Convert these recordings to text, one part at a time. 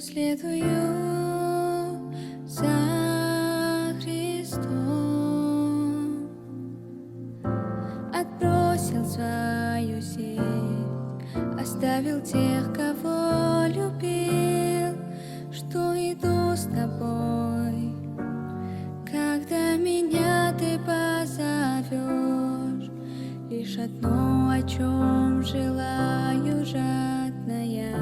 что следую за Христом, отбросил свою сеть, оставил тех, кого любил, что иду с тобой, когда меня ты позовешь. Лишь одно, о чем желаю жадная,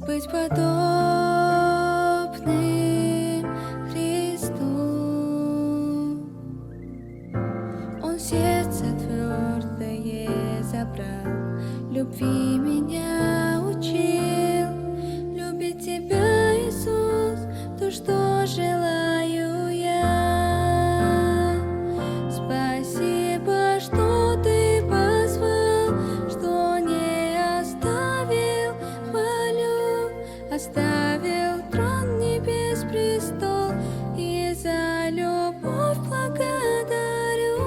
быть подобным Христу. Он сердце твердое забрал, любви меня учил. Любить тебя, Иисус, то, что желаю я. Спасибо, что ты позвал, что не оставил, хвалю, оставил трон небес престол, и за любовь благодарю.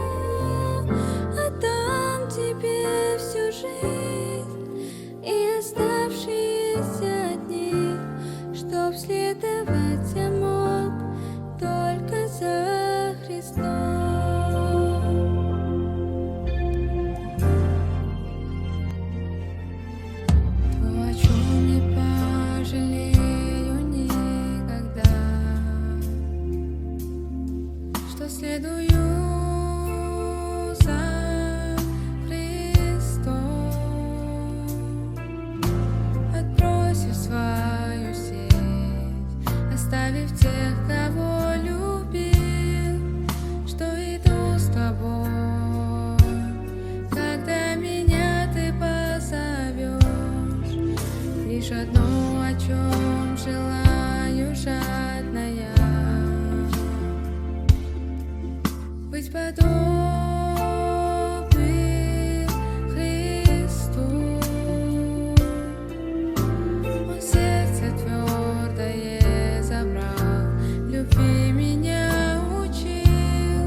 Отдам тебе всю жизнь и оставшиеся дни, чтоб следовать я мог только за Христом. То, о чем не пожалею никогда, что следую за Христом, отбросив свою сеть, оставив тех, кого любил, что иду с тобой, когда меня ты позовешь. Лишь одно, о чем желаю жадная, быть подобным Христу. Он сердце твердое забрал, любви меня учил.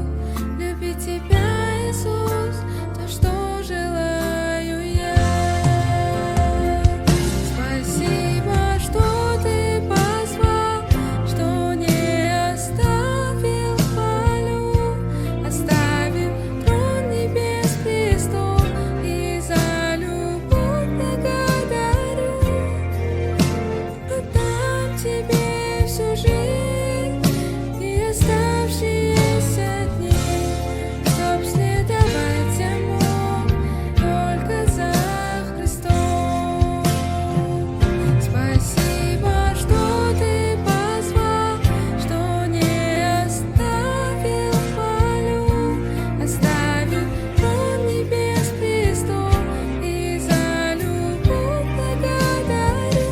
Любить тебя, Иисус, то, что желаю я. Спасибо, что ты позвал, что не оставил, хвалю, оставил трон небес престол, и за любовь благодарю. Отдам тебе всю жизнь и оставшиеся дни, чтоб следовать я мог только за Христом. Спасибо, что ты позвал, что не оставил, хвалю, оставил трон небес престол, и за любовь благодарю.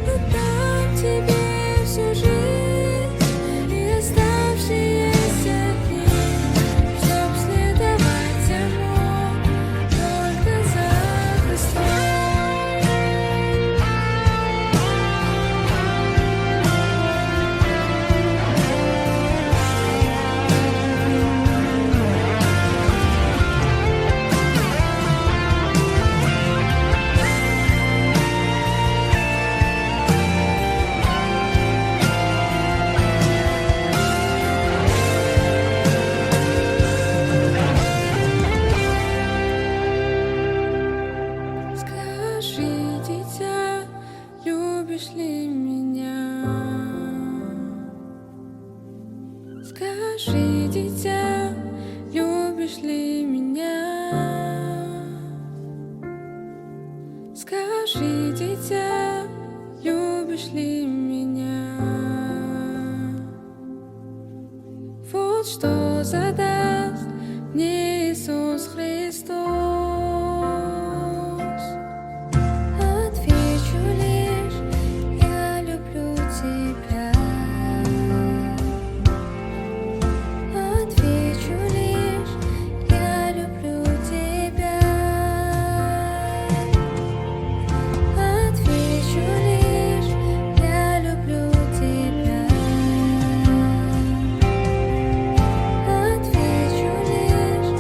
Отдам тебе всю жизнь и оставшиеся дни, чтоб следовать я мог только за Христом. Скажи, дитя, любишь ли меня? Скажи, дитя, любишь ли меня? Скажи, дитя, любишь ли меня? Вот что задаст мне Иисус Христос. Отвечу лишь: я люблю тебя. Отвечу лишь: я люблю тебя. Отвечу лишь: я люблю тебя. Отвечу лишь: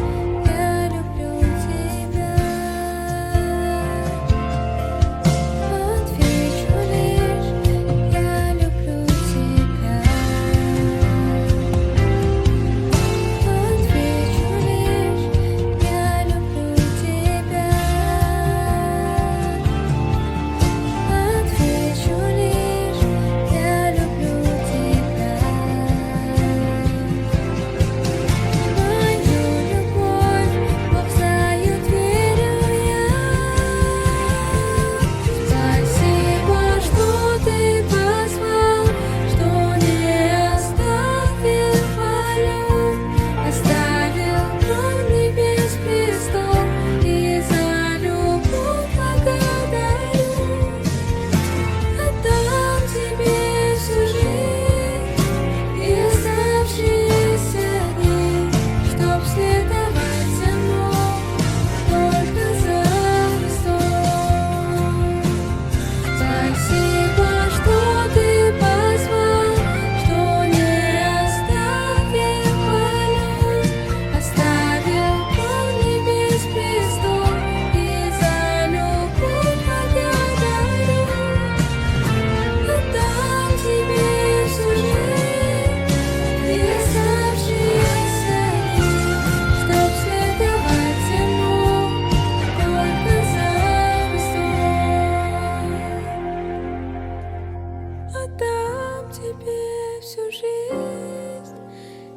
Отдам тебе всю жизнь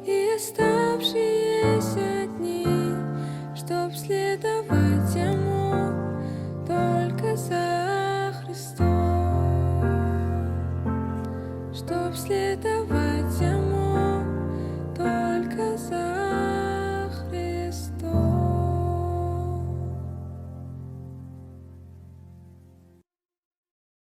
и оставшиеся дни, чтоб следовать Ему только за Христом, чтоб следовать